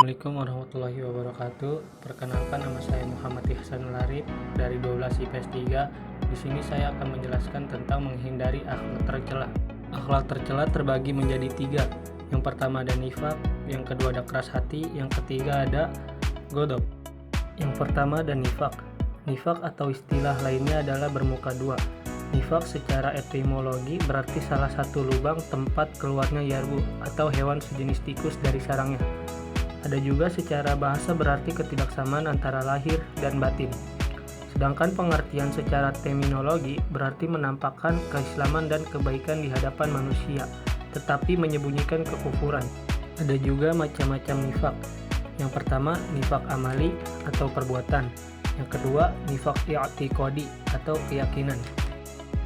Assalamualaikum warahmatullahi wabarakatuh. Perkenalkan, nama saya Muhammad Ihsanul Arif dari 12 IPS 3. Di sini saya akan menjelaskan tentang menghindari akhlak tercela. Akhlak tercela terbagi menjadi 3. Yang pertama ada nifaq, yang kedua ada keras hati, yang ketiga ada ghadab. Yang pertama ada nifaq. Nifaq atau istilah lainnya adalah bermuka dua. Nifaq secara etimologi berarti salah satu lubang tempat keluarnya yarbu atau hewan sejenis tikus dari sarangnya. Ada juga secara bahasa berarti ketidaksamaan antara lahir dan batin. Sedangkan pengertian secara terminologi berarti menampakkan keislaman dan kebaikan di hadapan manusia, tetapi menyembunyikan kekufuran. Ada juga macam-macam nifaq. Yang pertama, nifaq amali atau perbuatan. Yang kedua, nifaq i'tiqadi atau keyakinan.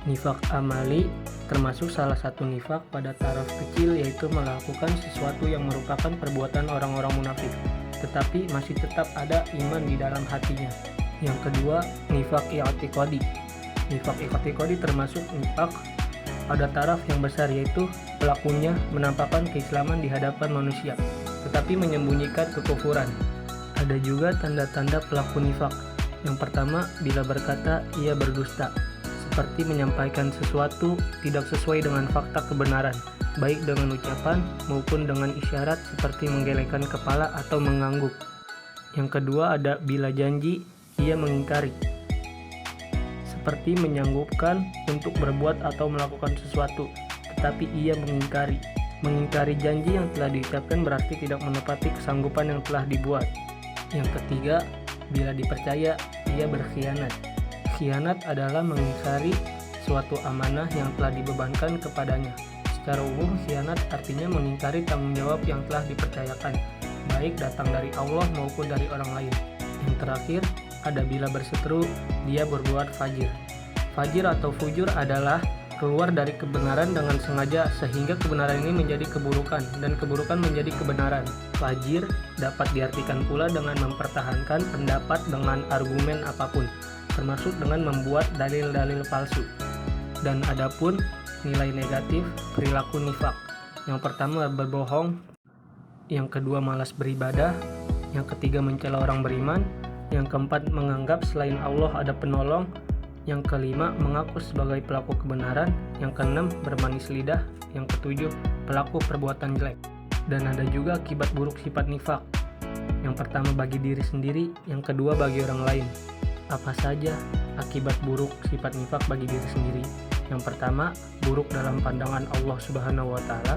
Nifaq amali termasuk salah satu nifaq pada taraf kecil, yaitu melakukan sesuatu yang merupakan perbuatan orang-orang munafik, tetapi masih tetap ada iman di dalam hatinya. Yang kedua, nifaq i'tiqadi. Nifaq i'tiqadi termasuk nifaq pada taraf yang besar, yaitu pelakunya menampakkan keislaman di hadapan manusia, tetapi menyembunyikan kekufuran. Ada juga tanda-tanda pelaku nifaq. Yang pertama, bila berkata ia berdusta, seperti menyampaikan sesuatu tidak sesuai dengan fakta kebenaran, baik dengan ucapan maupun dengan isyarat seperti menggelengkan kepala atau mengangguk. Yang kedua ada bila janji ia mengingkari, seperti menyanggupkan untuk berbuat atau melakukan sesuatu, tetapi ia mengingkari. Mengingkari janji yang telah diucapkan berarti tidak menepati kesanggupan yang telah dibuat. Yang ketiga, bila dipercaya ia berkhianat. Khianat adalah mengingkari suatu amanah yang telah dibebankan kepadanya. Secara umum, khianat artinya mengingkari tanggung jawab yang telah dipercayakan, baik datang dari Allah maupun dari orang lain. Yang terakhir, ada bila berseteru, dia berbuat fajir. Fajir atau fujur adalah keluar dari kebenaran dengan sengaja sehingga kebenaran ini menjadi keburukan dan keburukan menjadi kebenaran. Fajir dapat diartikan pula dengan mempertahankan pendapat dengan argumen apapun, termasuk dengan membuat dalil-dalil palsu. Dan adapun nilai negatif perilaku nifaq. Yang pertama berbohong, yang kedua malas beribadah, yang ketiga mencela orang beriman, yang keempat menganggap selain Allah ada penolong, yang kelima mengaku sebagai pelaku kebenaran, yang keenam bermanis lidah, yang ketujuh pelaku perbuatan jelek. Dan ada juga akibat buruk sifat nifaq. Yang pertama bagi diri sendiri, yang kedua bagi orang lain. Apa saja akibat buruk sifat nifaq bagi diri sendiri? Yang pertama, buruk dalam pandangan Allah Subhanahu wa Ta'ala.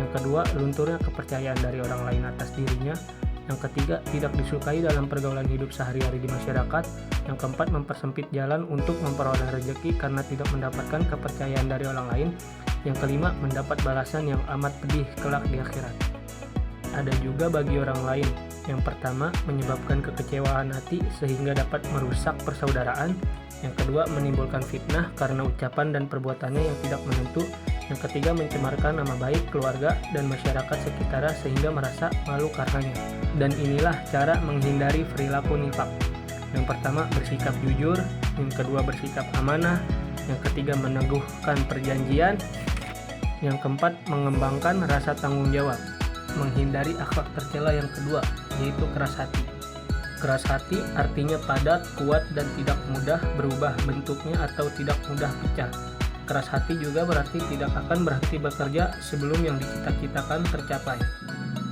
Yang kedua, lunturnya kepercayaan dari orang lain atas dirinya. Yang ketiga, tidak disukai dalam pergaulan hidup sehari-hari di masyarakat. Yang keempat, mempersempit jalan untuk memperoleh rezeki karena tidak mendapatkan kepercayaan dari orang lain. Yang kelima, mendapat balasan yang amat pedih kelak di akhirat. Ada juga bagi orang lain. Yang pertama, menyebabkan kekecewaan hati sehingga dapat merusak persaudaraan. Yang kedua, menimbulkan fitnah karena ucapan dan perbuatannya yang tidak menentu. Yang ketiga, mencemarkan nama baik keluarga dan masyarakat sekitar sehingga merasa malu karenanya. Dan inilah cara menghindari perilaku nifaq. Yang pertama, bersikap jujur. Yang kedua, bersikap amanah. Yang ketiga, meneguhkan perjanjian. Yang keempat, mengembangkan rasa tanggung jawab. Menghindari akhlak tercela yang kedua, yaitu keras hati. Keras hati artinya padat, kuat, dan tidak mudah berubah bentuknya atau tidak mudah pecah. Keras hati juga berarti tidak akan berhenti bekerja sebelum yang dicita-citakan tercapai.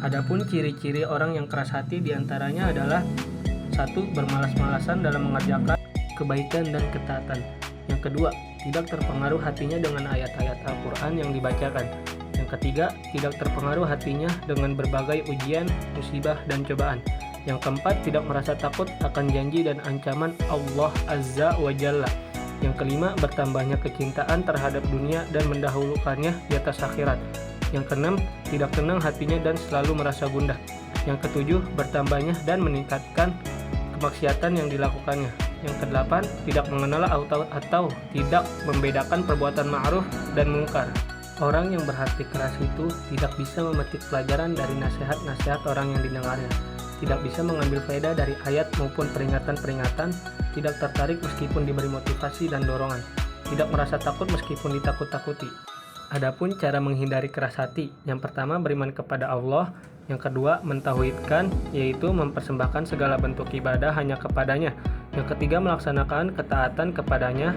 Adapun ciri-ciri orang yang keras hati diantaranya adalah 1. Bermalas-malasan dalam mengerjakan kebaikan dan ketaatan. Yang kedua, tidak terpengaruh hatinya dengan ayat-ayat Al-Quran yang dibacakan. Yang ketiga, tidak terpengaruh hatinya dengan berbagai ujian, musibah, dan cobaan. Yang keempat, tidak merasa takut akan janji dan ancaman Allah Azza wa Jalla. Yang kelima, bertambahnya kecintaan terhadap dunia dan mendahulukannya di atas akhirat. Yang keenam, tidak tenang hatinya dan selalu merasa gundah. Yang ketujuh, bertambahnya dan meningkatkan kemaksiatan yang dilakukannya. Yang kedelapan, tidak mengenal atau tidak membedakan perbuatan ma'ruf dan mungkar. Orang yang berhati keras itu tidak bisa memetik pelajaran dari nasihat-nasihat orang yang didengarnya, tidak bisa mengambil faedah dari ayat maupun peringatan-peringatan, tidak tertarik meskipun diberi motivasi dan dorongan, tidak merasa takut meskipun ditakut-takuti. Adapun cara menghindari keras hati, yang pertama beriman kepada Allah, Yang kedua, mentauhidkan, yaitu mempersembahkan segala bentuk ibadah hanya kepadanya. Yang ketiga, melaksanakan ketaatan kepadanya.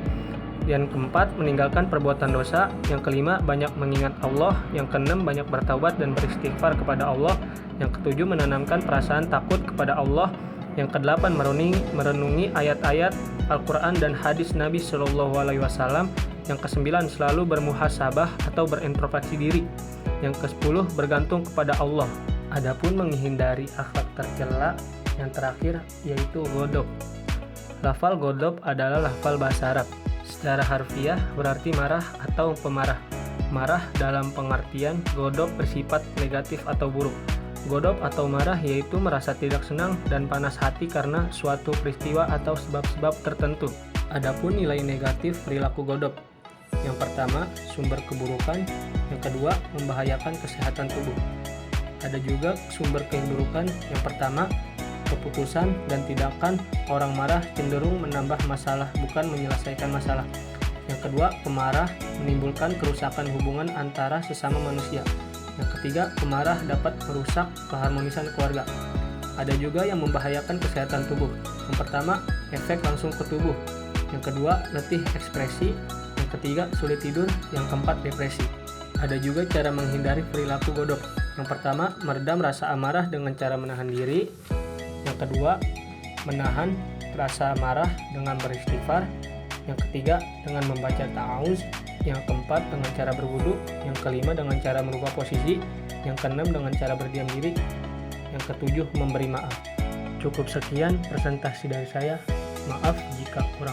Yang keempat, meninggalkan perbuatan dosa. Yang kelima, banyak mengingat Allah. Yang keenam, banyak bertaubat dan beristighfar kepada Allah. Yang ketujuh, menanamkan perasaan takut kepada Allah. Yang kedelapan, merenungi ayat-ayat Al-Quran dan hadis Nabi Shallallahu Alaihi Wasallam. Yang kesembilan, selalu bermuhasabah atau berintrospeksi diri. Yang kesepuluh, bergantung kepada Allah. Adapun menghindari akhlak tercela, yang terakhir yaitu godop. Lafal godop adalah lafal bahasa Arab. Secara harfiah berarti marah atau pemarah. Marah dalam pengertian godop bersifat negatif atau buruk. Godop atau marah yaitu merasa tidak senang dan panas hati karena suatu peristiwa atau sebab-sebab tertentu. Adapun nilai negatif perilaku godop. Yang pertama, sumber keburukan. Yang kedua, membahayakan kesehatan tubuh. Ada juga sumber keburukan. Yang pertama, keputusan dan tindakan orang marah cenderung menambah masalah, bukan menyelesaikan masalah. Yang kedua, pemarah menimbulkan kerusakan hubungan antara sesama manusia. Yang ketiga, pemarah dapat merusak keharmonisan keluarga. Ada juga yang membahayakan kesehatan tubuh. Yang pertama, efek langsung ke tubuh. Yang kedua, letih ekspresi. Yang ketiga, sulit tidur. Yang keempat, depresi. Ada juga cara menghindari perilaku godop. Yang pertama, meredam rasa amarah dengan cara menahan diri. Yang kedua, menahan rasa marah dengan beristighfar. Yang ketiga, dengan membaca ta'awuz. Yang keempat, dengan cara berwudu. Yang kelima, dengan cara merubah posisi. Yang keenam, dengan cara berdiam diri. Yang ketujuh, memberi maaf. Cukup sekian presentasi dari saya. Maaf jika kurang